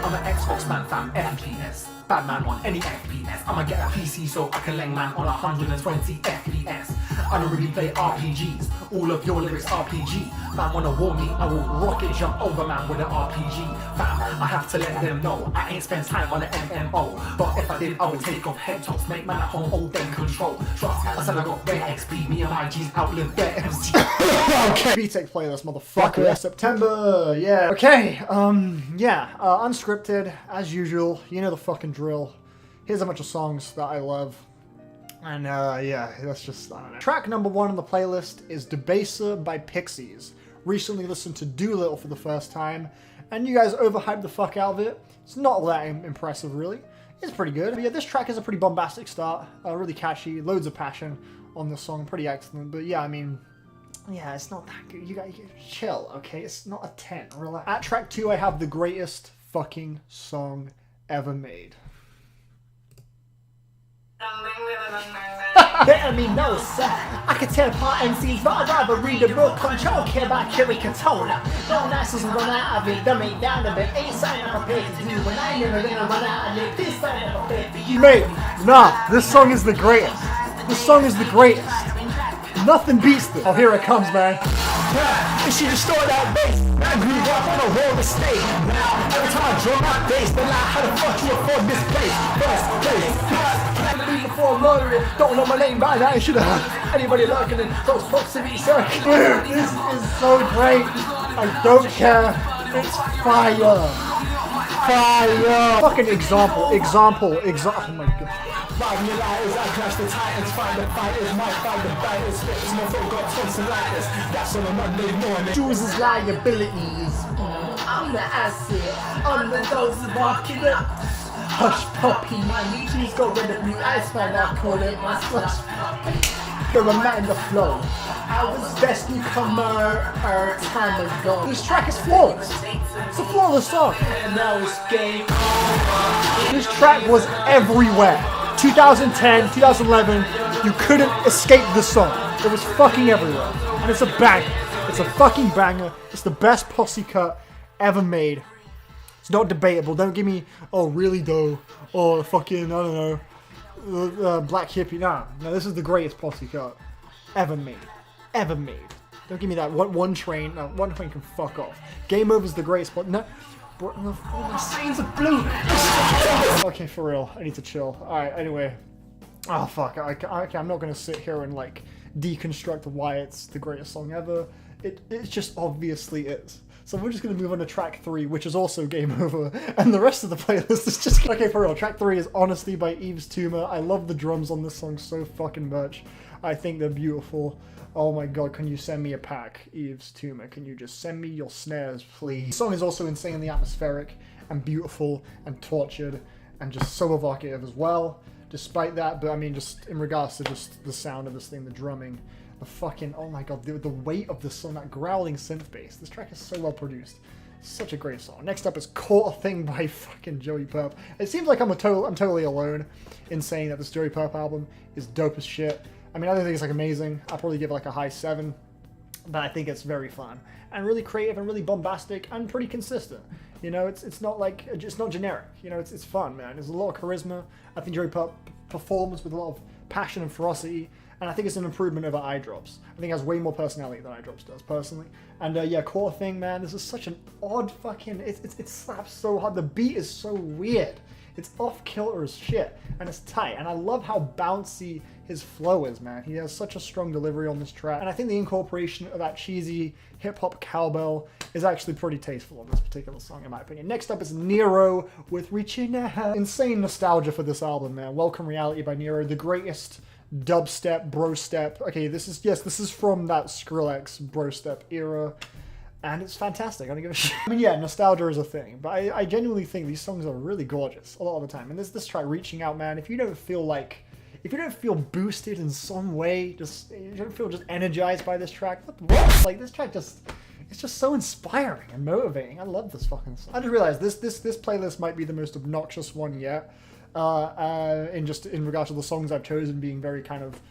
I'm an Xbox man fam, FPS. Bad man on any FPS. I'ma get a PC so I can lay man on 120 FPS. I don't really play RPGs. All of your lyrics RPG. Man wanna warn me, I will rocket jump over man with an RPG. Fam, I have to let them know I ain't spent time on an MMO. But if I did, I would take off head tops, make man at home all day control. Trust, I said I got rare XP, me and my G's outlive their MC. Okay. BTEC playlist, motherfucker. Yeah, September, yeah. Okay, unscripted, as usual. You know the fucking drill. Here's a bunch of songs that I love. And yeah, that's just, I don't know. Track number 1 on the playlist is Debaser by Pixies. Recently listened to Doolittle for the first time, and you guys overhyped the fuck out of it. It's not that impressive, really. It's pretty good. But yeah, this track is a pretty bombastic start. Really catchy, loads of passion on the song, pretty excellent. But yeah, I mean, yeah, it's not that good. You gotta chill, okay? It's not a 10, relax. At track 2, I have the greatest fucking song ever made. Better me know, sir. I can tear apart MCs, but I'd rather read a book. Control, care about caricatura. No nices and run out of it. Dumb me down a bit. Ain't sign up prepared to do. When I never gonna run out of it. This sign up prepared for you. Mate, nah, this song is the greatest. This song is the greatest. Nothing beats this. Oh, here it comes, man. And she just started out bass. I grew up on a roller stage. Now, every time I drum my bass, they lie, how the fuck you afford this place? First place. Can't believe before I'm murdering. Don't know my name by now. I should have anybody lurking in those proximity circles. Dude, this is so great. I don't care. It's fire. Fire. Fucking example. Oh my god. Ride me lighters, I clash the titans, find the fighters, might find the biters, spitters, my foot got tonsillitis, that's on a Monday morning. Chooses liabilities. I'm the acid, I'm the dose of marking it. Hush puppy, My cheese got rid of me, I find I call it my slush. you're a man in the flow. I was best newcomer time ago. This track is flawless. It's a flawless song. And now it's game over. This track was everywhere. 2010, 2011, you couldn't escape this song. It was fucking everywhere. And it's a banger. It's a fucking banger. It's the best posse cut ever made. It's not debatable. Don't give me, oh really though, or fucking, I don't know, Black Hippie. No, this is the greatest posse cut ever made. Ever made. Don't give me that one train. No, one train can fuck off. Game Over's the greatest, but no. Bro, my screens are blue. Okay, for real. I need to chill. Alright, anyway. Oh, fuck. Okay, I'm not going to sit here and, like, deconstruct why it's the greatest song ever. It just obviously is. So we're just going to move on to track 3, which is also Game Over. And the rest of the playlist is just... Okay, for real. Track 3 is Honesty by Yves Tumor. I love the drums on this song so fucking much. I think they're beautiful. Oh my god, can you send me a pack, Yves Tumor? Can you just send me your snares, please? The song is also insanely atmospheric and beautiful and tortured and just so evocative as well. Despite that, but I mean, just in regards to just the sound of this thing, the drumming, the fucking, oh my god, the weight of this song, that growling synth bass. This track is so well produced. Such a great song. Next up is Caught a Thing by fucking Joey Purp. It seems like I'm totally alone in saying that this Joey Purp album is dope as shit. I mean, I don't think it's like amazing. I'll probably give it like a high 7, but I think it's very fun and really creative and really bombastic and pretty consistent. You know, it's not like, it's not generic. You know, it's fun, man. There's a lot of charisma. I think Joey Purp performs with a lot of passion and ferocity, and I think it's an improvement over Eye Drops. I think it has way more personality than Eye Drops does, personally. And yeah, Core Thing, man, this is such an odd fucking, it slaps so hard. The beat is so weird. It's off-kilter as shit, and it's tight, and I love how bouncy his flow is, man. He has such a strong delivery on this track, and I think the incorporation of that cheesy hip-hop cowbell is actually pretty tasteful on this particular song, in my opinion. Next up is Nero with Reaching Out. Insane nostalgia for this album, man. Welcome Reality by Nero, the greatest dubstep, bro-step. Okay, this is from that Skrillex bro-step era. And it's fantastic. I don't give a shit. I mean, yeah, nostalgia is a thing, but I genuinely think these songs are really gorgeous a lot of the time. And this track, Reaching Out, man, if you don't feel boosted in some way, you don't feel just energized by this track, what the fuck? Like, this track it's just so inspiring and motivating. I love this fucking song. I just realized this playlist might be the most obnoxious one yet, in regard to the songs I've chosen being very kind of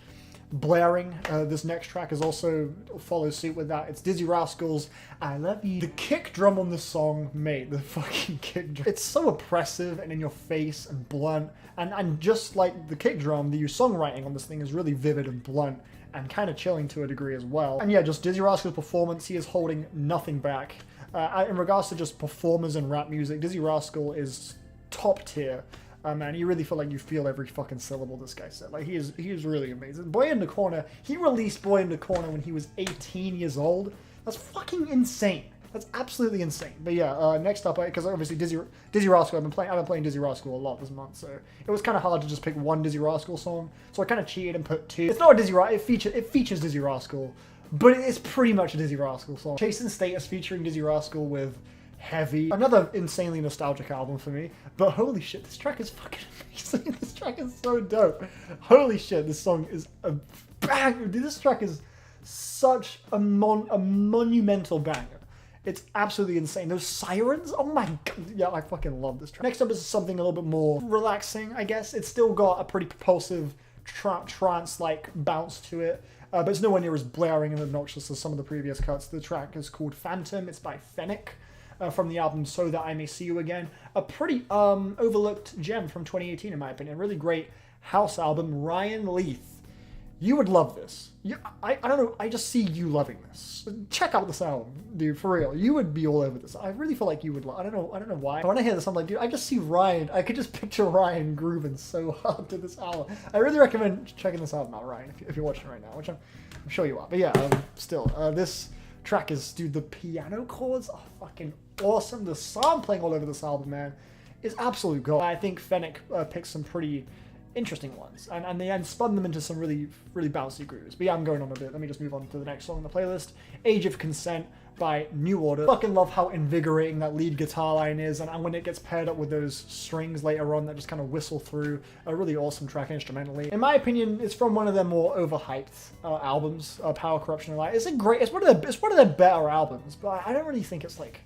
blaring. This next track is also follows suit with that. It's Dizzee Rascal's I Love You. The kick drum on this song, mate, the fucking kick drum. It's so oppressive and in your face and blunt. And just like the kick drum, the songwriting on this thing is really vivid and blunt and kind of chilling to a degree as well. And yeah, just Dizzee Rascal's performance, he is holding nothing back. In regards to just performers in rap music, Dizzee Rascal is top tier. Man, you really feel like you feel every fucking syllable this guy said. Like, he is really amazing. Boy in the Corner, he released Boy in the Corner when he was 18 years old. That's fucking insane. That's absolutely insane. But yeah, next up, because obviously Dizzee Rascal, I've been playing Dizzee Rascal a lot this month, so it was kind of hard to just pick one Dizzee Rascal song. So I kind of cheated and put two. It's not a Dizzee Rascal, it features Dizzee Rascal, but it's pretty much a Dizzee Rascal song. Chasing Status featuring Dizzee Rascal with Heavy. Another insanely nostalgic album for me, but holy shit, this track is fucking amazing. This track is so dope. Holy shit, this song is a bang. This track is such a monumental banger. It's absolutely insane. Those sirens, oh my god. Yeah, I fucking love this track. Next up is something a little bit more relaxing, I guess. It's still got a pretty propulsive trance-like bounce to it, but it's nowhere near as blaring and obnoxious as some of the previous cuts. The track is called Phantom. It's by Fennec. From the album So That I May See You Again. A pretty overlooked gem from 2018 in my opinion. Really great house album. Ryan Leith. You would love this. I don't know, I just see you loving this. Check out this album, dude, for real. You would be all over this. I really feel like you would love. I don't know why. When I hear this, I'm like, dude, I just see Ryan. I could just picture Ryan grooving so hard to this album. I really recommend checking this album out, Ryan, if you're watching right now, which I'm sure you are. But yeah, still, this track is, dude, the piano chords are fucking awesome. The sampling all over this album, man, is absolute gold. I think Fennec picked some pretty interesting ones, and they spun them into some really bouncy grooves. But yeah, I'm going on a bit. Let me just move on to the next song on the playlist. Age of Consent by New Order. Fucking love how invigorating that lead guitar line is, and when it gets paired up with those strings later on that just kind of whistle through. A really awesome track instrumentally. In my opinion, it's from one of their more overhyped albums, Power, Corruption, and Light. It's one of their better albums, but I don't really think it's like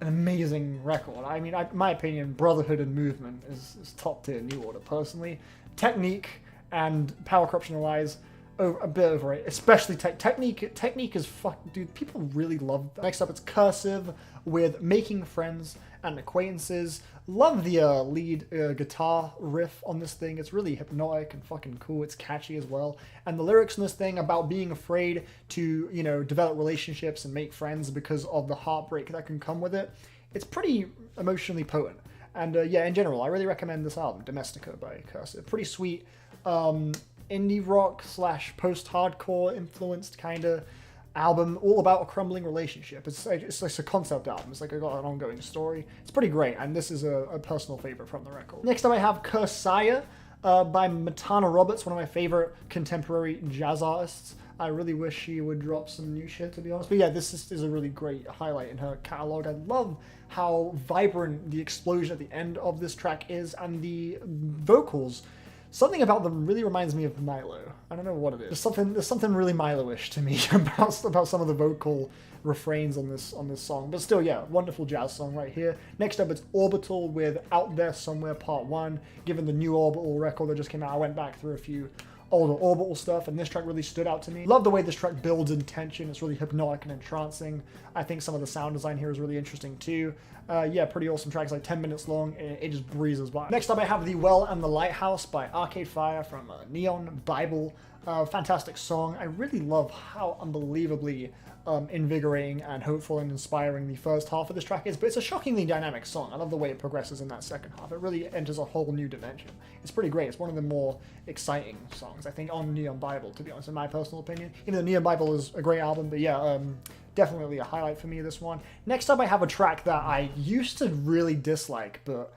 an amazing record. I mean, in my opinion, Brotherhood and Movement is top tier New Order personally. Technique and Power, Corruption, and Lies, a bit overrated, especially Technique. Technique is dude, people really love that. Next up, it's Cursive with Making Friends and Acquaintances. Love the lead guitar riff on this thing. It's really hypnotic and fucking cool. It's catchy as well. And the lyrics in this thing about being afraid to, develop relationships and make friends because of the heartbreak that can come with it. It's pretty emotionally potent. And yeah, in general, I really recommend this album, Domestico by Cursive. Pretty sweet indie rock / post-hardcore influenced kind of album, all about a crumbling relationship. It's like a concept album. It's like got an ongoing story. It's pretty great, and this is a personal favorite from the record. Next up, I have Kersaya by Matana Roberts, one of my favorite contemporary jazz artists. I really wish she would drop some new shit, to be honest. But yeah, this is a really great highlight in her catalog. I love how vibrant the explosion at the end of this track is, and the vocals. Something about them really reminds me of Milo. I don't know what it is. There's something really Milo-ish to me about some of the vocal refrains on this song. But still, yeah, wonderful jazz song right here. Next up, it's Orbital with Out There Somewhere Part 1. Given the new Orbital record that just came out, I went back through a few older Orbital stuff, and this track really stood out to me. Love the way this track builds in tension. It's really hypnotic and entrancing. I think some of the sound design here is really interesting too. Yeah, pretty awesome track. It's like 10 minutes long, and it just breezes by. Next up, I have The Well and the Lighthouse by Arcade Fire from Neon Bible. Fantastic song. I really love how unbelievably invigorating and hopeful and inspiring the first half of this track is, but it's a shockingly dynamic song. I love the way it progresses in that second half. It really enters a whole new dimension. It's pretty great. It's one of the more exciting songs, I think, on Neon Bible, to be honest, in my personal opinion. Even though Neon Bible is a great album, but yeah, definitely a highlight for me, this one. Next up, I have a track that I used to really dislike, but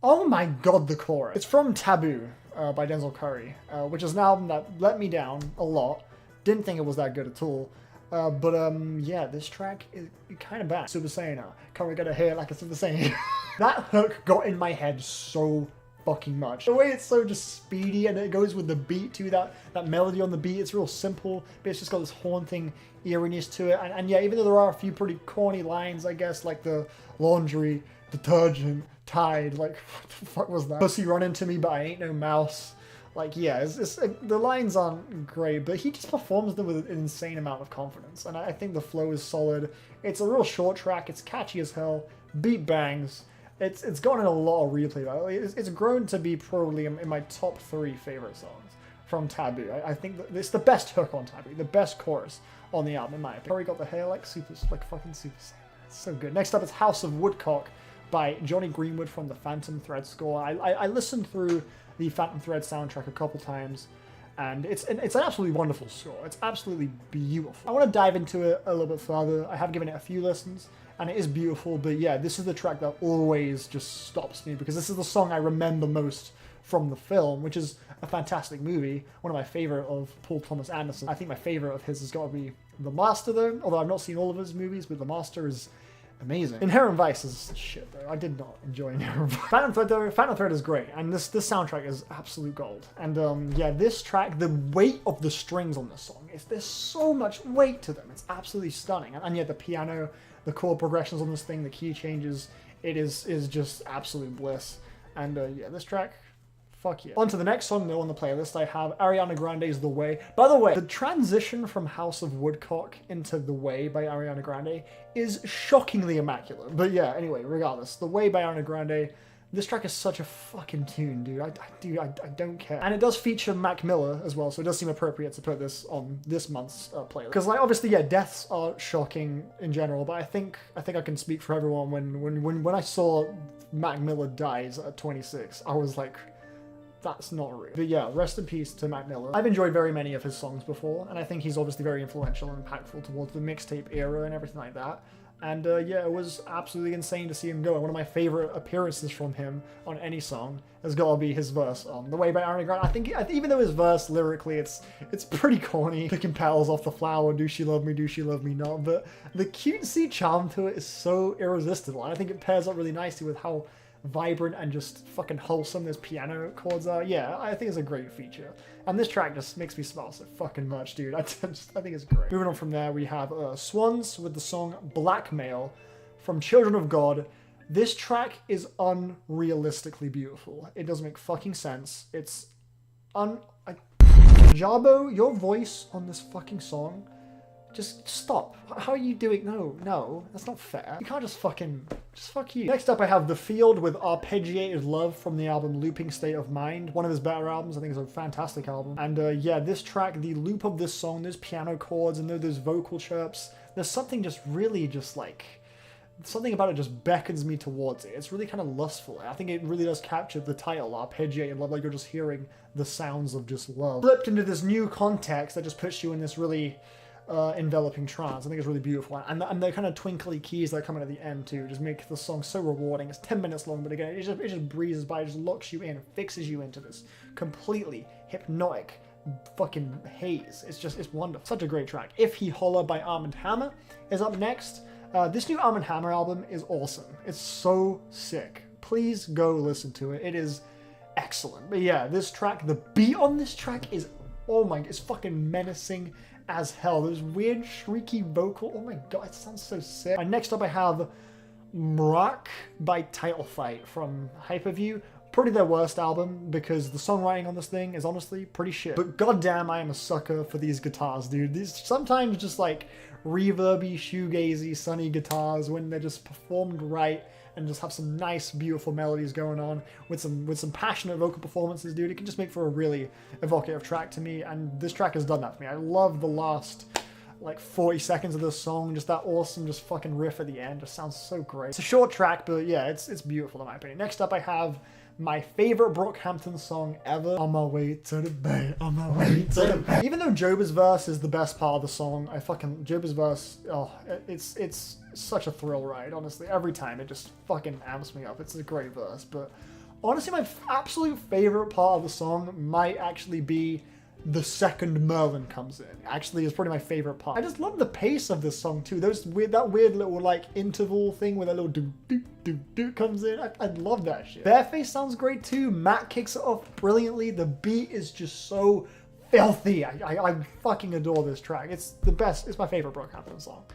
oh my god, the chorus. It's from Taboo by Denzel Curry, which is an album that let me down a lot. Didn't think it was that good at all. Yeah, this track is kind of bad. Super Saiyan now. Curry got a hair like a Super Saiyan. That hook got in my head so fucking much. The way it's so just speedy, and it goes with the beat too, that melody on the beat, it's real simple, but it's just got this haunting eeriness to it. And yeah, even though there are a few pretty corny lines, I guess, like the laundry, detergent, Tide, like, what the fuck was that? Pussy run into me, but I ain't no mouse. Like, yeah, the lines aren't great, but he just performs them with an insane amount of confidence. And I think the flow is solid. It's a real short track. It's catchy as hell. Beat bangs. It's gotten a lot of replay value. It's grown to be probably in my top 3 favorite songs from Taboo. I think that it's the best hook on Taboo, the best chorus on the album, in my opinion. Already got the hair like fucking Super Saiyan. It's so good. Next up is House of Woodcock by Johnny Greenwood from the Phantom Thread score. I listened through the Phantom Thread soundtrack a couple times, and it's an absolutely wonderful score. It's absolutely beautiful. I want to dive into it a little bit further. I have given it a few listens, and it is beautiful, but yeah, this is the track that always just stops me, because this is the song I remember most from the film, which is a fantastic movie, one of my favorite of Paul Thomas Anderson. I think my favorite of his has got to be The Master, though, although I've not seen all of his movies, but The Master is amazing. Inherent Vice is shit, though. I did not enjoy Inherent Vice. Phantom Thread is great, and this soundtrack is absolute gold. And yeah, this track, the weight of the strings on this song, there's so much weight to them. It's absolutely stunning. And yet the piano, the chord progressions on this thing, the key changes, it is just absolute bliss. And yeah, this track, fuck yeah. On to the next song, though, on the playlist, I have Ariana Grande's The Way. By the way, the transition from House of Woodcock into The Way by Ariana Grande is shockingly immaculate. But yeah, anyway, regardless, The Way by Ariana Grande, this track is such a fucking tune, dude. I don't care. And it does feature Mac Miller as well, so it does seem appropriate to put this on this month's playlist. Because, like, obviously, yeah, deaths are shocking in general, but I think I can speak for everyone when I saw Mac Miller dies at 26, I was like, that's not real. But yeah, rest in peace to Mac Miller. I've enjoyed very many of his songs before, and I think he's obviously very influential and impactful towards the mixtape era and everything like that. And yeah, it was absolutely insane to see him go. And one of my favorite appearances from him on any song has got to be his verse on The Way by Ariana Grande. I think even though his verse lyrically, it's pretty corny, picking petals off the flower, do she love me not, but the cutesy charm to it is so irresistible. And I think it pairs up really nicely with how vibrant and just fucking wholesome those piano chords are. Yeah, I think it's a great feature. And this track just makes me smile so fucking much, dude. I think it's great. Moving on from there, we have Swans with the song Blackmail from Children of God. This track is unrealistically beautiful. It doesn't make fucking sense. It's Jabo, your voice on this fucking song, just stop. How are you doing? No, that's not fair. You can't just fuck you. Next up, I have The Field with Arpeggiated Love from the album Looping State of Mind. One of his better albums. I think it's a fantastic album. And yeah, this track, the loop of this song, those piano chords and those vocal chirps, there's something just really just like, something about it just beckons me towards it. It's really kind of lustful. I think it really does capture the title, Arpeggiated Love, like you're just hearing the sounds of just love. Flipped into this new context that just puts you in this really enveloping trance. I think it's really beautiful, and the kind of twinkly keys that come in at the end too just make the song so rewarding. It's 10 minutes long, but again, it just breezes by, it just locks you in, fixes you into this completely hypnotic fucking haze. It's wonderful. Such a great track. If He Holler by Arm & Hammer is up next. This new Arm & Hammer album is awesome. It's so sick. Please go listen to it. It is excellent. But yeah, this track, the beat on this track is, oh my, it's fucking menacing as hell. Those weird shrieky vocal, oh my god, it sounds so sick. Next up I have Mrak by Title Fight from Hyperview. Probably their worst album, because the songwriting on this thing is honestly pretty shit. But goddamn, I am a sucker for these guitars, dude. These sometimes just like reverby, shoegazy, sunny guitars when they're just performed right and just have some nice, beautiful melodies going on with some passionate vocal performances, dude. It can just make for a really evocative track to me, and this track has done that for me. I love the last like 40 seconds of this song, just that awesome, just fucking riff at the end. Just sounds so great. It's a short track, but yeah, it's beautiful in my opinion. Next up, I have my favorite Brockhampton song ever, On My Way to the Bay, On My Way to the Bay. Even though Joba's verse is the best part of the song, Joba's verse, oh, it's such a thrill ride, honestly. Every time, it just fucking amps me up. It's a great verse, but honestly, my absolute favorite part of the song might actually be the second Merlin comes in. Actually, is probably my favorite part. I just love the pace of this song too. That weird little like interval thing where that little do comes in. I love that shit. Bareface sounds great too. Matt kicks it off brilliantly. The beat is just so filthy. I fucking adore this track. It's the best. It's my favorite Brockhampton song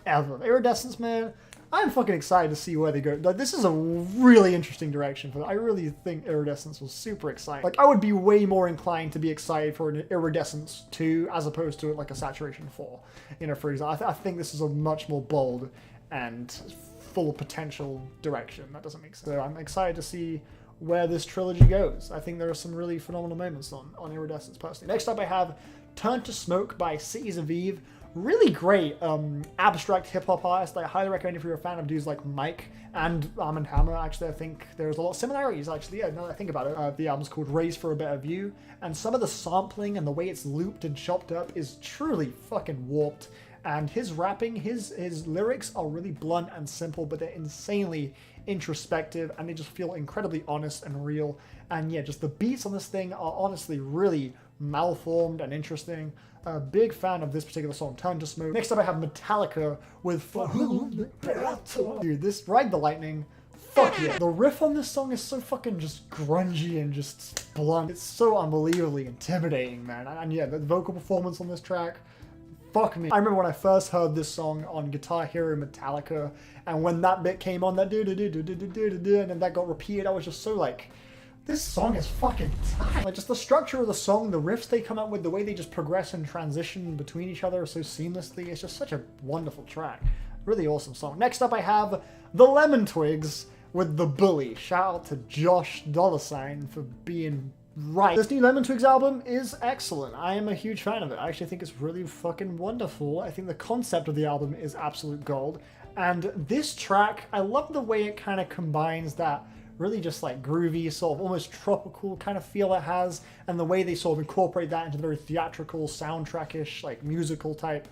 ever. Iridescence, man. I'm fucking excited to see where they go. Like, this is a really interesting direction for them. I really think Iridescence was super exciting. Like, I would be way more inclined to be excited for an Iridescence 2 as opposed to like a Saturation 4. You know, for example, I think this is a much more bold and full of potential direction. That doesn't make sense. So I'm excited to see where this trilogy goes. I think there are some really phenomenal moments on Iridescence personally. Next up I have Turn to Smoke by Cities of Eve. Really great abstract hip-hop artist. I highly recommend if you're a fan of dudes like Mike and Arm & Hammer. Actually, I think there's a lot of similarities, actually. Yeah, now that I think about it. The album's called Raise for a Better View, and some of the sampling and the way it's looped and chopped up is truly fucking warped. And his rapping, his lyrics are really blunt and simple, but they're insanely introspective, and they just feel incredibly honest and real. And yeah, just the beats on this thing are honestly really malformed and interesting. A big fan of this particular song, Turn to Smoke. Next up I have Metallica with Dude, this Ride the Lightning, fuck yeah. The riff on this song is so fucking just grungy and just blunt. It's so unbelievably intimidating, man. And yeah, the vocal performance on this track, fuck me. I remember when I first heard this song on Guitar Hero Metallica, and when that bit came on, that do-do-do-do-do-do-do-do, and then that got repeated, I was just so like, this song is fucking tight. Like, just the structure of the song, the riffs they come up with, the way they just progress and transition between each other so seamlessly, it's just such a wonderful track. Really awesome song. Next up I have The Lemon Twigs with The Bully. Shout out to Josh $sign for being right. This new Lemon Twigs album is excellent. I am a huge fan of it. I actually think it's really fucking wonderful. I think the concept of the album is absolute gold. And this track, I love the way it kind of combines that really just like groovy, sort of almost tropical kind of feel it has, and the way they sort of incorporate that into the very theatrical, soundtrack-ish, like musical type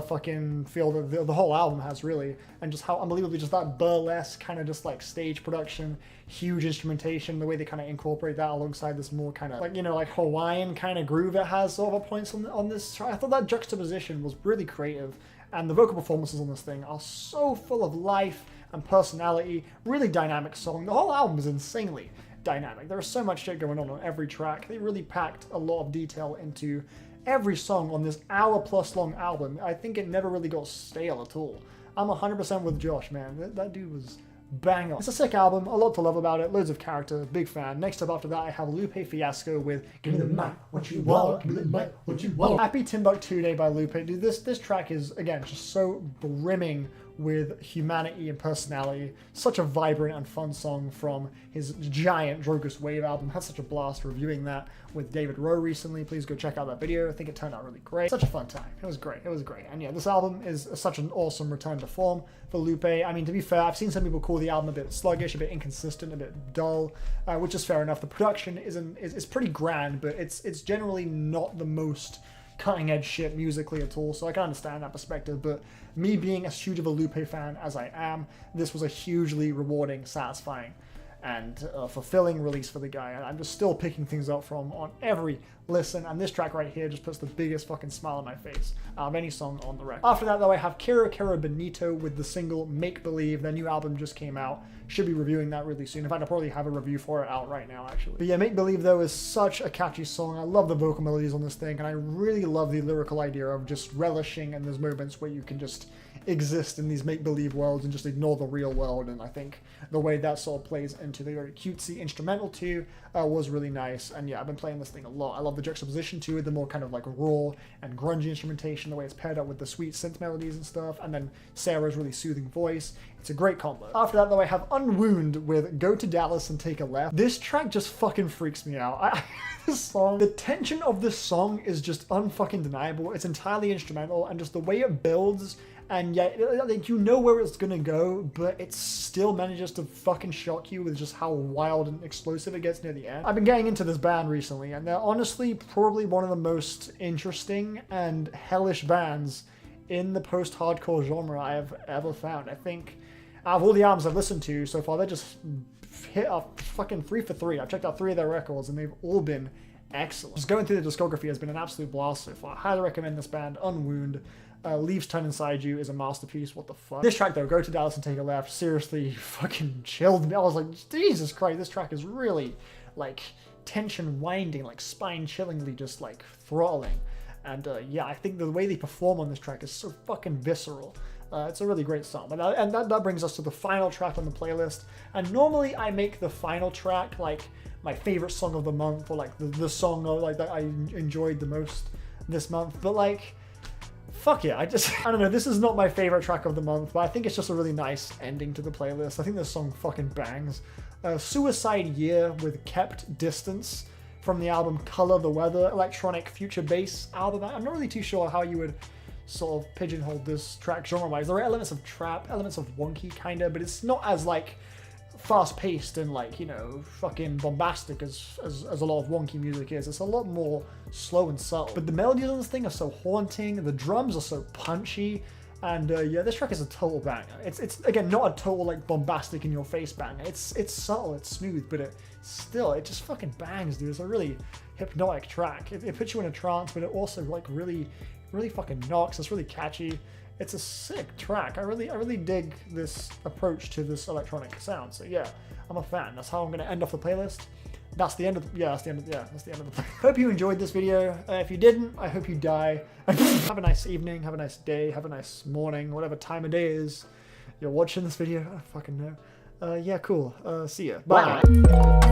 fucking feel that the whole album has, really. And just how unbelievably just that burlesque kind of just like stage production, huge instrumentation, the way they kind of incorporate that alongside this more kind of like, you know, like Hawaiian kind of groove it has sort of at points on this track. I thought that juxtaposition was really creative, and the vocal performances on this thing are so full of life and personality. Really dynamic song. The whole album is insanely dynamic. There's so much shit going on every track. They really packed a lot of detail into every song on this hour-plus long album. I think it never really got stale at all. I'm 100% with Josh, man. That dude was bang on. It's a sick album, a lot to love about it, loads of character, big fan. Next up after that I have Lupe Fiasco with Give Me the Mic, What You Want, Give Me the Mic, What You Want. Happy Timbuktu Day by Lupe. Dude, this track is, again, just so brimming with humanity and personality. Such a vibrant and fun song from his giant Drogus Wave album. Had such a blast reviewing that with David Rowe recently. Please go check out that video. I think it turned out really great. Such a fun time. It was great. It was great. And yeah, this album is such an awesome return to form for Lupe. I mean, to be fair, I've seen some people call the album a bit sluggish, a bit inconsistent, a bit dull, which is fair enough. The production is pretty grand, but it's generally not the most cutting edge shit musically at all, so I can understand that perspective. But me being as huge of a Lupe fan as I am, this was a hugely rewarding, satisfying, and fulfilling release for the guy. And I'm just still picking things up from on every listen, and this track right here just puts the biggest fucking smile on my face out of any song on the record. After that though, I have Kira Kira Benito with the single Make Believe. Their new album just came out. Should be reviewing that really soon. In fact, I'll probably have a review for it out right now, actually. But yeah, Make Believe though is such a catchy song. I love the vocal melodies on this thing, and I really love the lyrical idea of just relishing in those moments where you can just exist in these make-believe worlds and just ignore the real world. And I think the way that sort of plays into the very cutesy instrumental too was really nice. And yeah, I've been playing this thing a lot. I love the juxtaposition to it, the more kind of like raw and grungy instrumentation, the way it's paired up with the sweet synth melodies and stuff, and then Sarah's really soothing voice. It's a great combo. After that though, I have Unwound with Go to Dallas and Take a Left. This track just fucking freaks me out. This song, the tension of this song is just unfucking deniable. It's entirely instrumental, and just the way it builds, and yet, like, you know where it's gonna go, but it still manages to fucking shock you with just how wild and explosive it gets near the end. I've been getting into this band recently, and they're honestly probably one of the most interesting and hellish bands in the post-hardcore genre I have ever found. I think out of all the albums I've listened to so far, they just hit a fucking 3 for 3. I've checked out 3 of their records, and they've all been excellent. Just going through the discography has been an absolute blast so far. I highly recommend this band, Unwound. Leaves Turn Inside You is a masterpiece. What the fuck? This track though, Go to Dallas and Take a Left, seriously fucking chilled me. I was like, Jesus Christ, this track is really like tension winding, like spine chillingly, just like throttling. And yeah, I think the way they perform on this track is so fucking visceral. It's a really great song. And that brings us to the final track on the playlist. And normally I make the final track like my favorite song of the month, or like the song like that I enjoyed the most this month. But like, fuck it, I don't know, this is not my favorite track of the month, but I think it's just a really nice ending to the playlist. I think this song fucking bangs. Suicide Year with Kept Distance from the album Color the Weather, electronic future bass album. I'm not really too sure how you would sort of pigeonhole this track genre-wise. There are elements of trap, elements of wonky kinda, but it's not as like fast-paced and like, you know, fucking bombastic as a lot of wonky music is. It's a lot more slow and subtle. But the melodies on this thing are so haunting, the drums are so punchy, and yeah, this track is a total banger. It's again not a total like bombastic in your face banger. It's subtle, it's smooth, but it just fucking bangs, dude. It's a really hypnotic track. It puts you in a trance, but it also like really fucking knocks. It's really catchy. It's a sick track. I really dig this approach to this electronic sound. So yeah, I'm a fan. That's how I'm gonna end off the playlist. That's the end of the playlist. Hope you enjoyed this video. If you didn't, I hope you die. Have a nice evening, have a nice day, have a nice morning, whatever time of day it is you're watching this video. I don't fucking know. Yeah, cool. See ya. Bye.